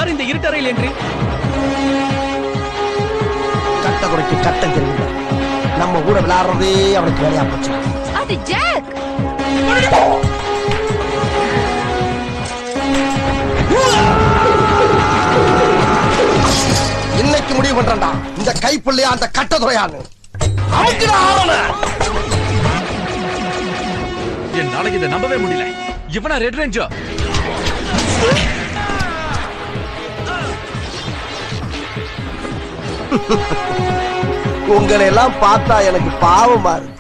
யார் இந்த இருட்டறையில் என்று கட்ட குறைக்கு கட்டம் தெரியல. நம்ம கூட விளையாடுறதே அவனுக்கு வேலையா போச்சு. அது ஜாக். இன்னைக்கு முடிவு பண்றா இந்த கைப்புள்ளையா அந்த கட்டதுறையான்னு. என் நாளைக்கு இதை நம்பவே முடியல. இவனா ரெட் ரேஞ்சர்? உங்களை எல்லாம் பார்த்தா எனக்கு பாவமா இருக்கு.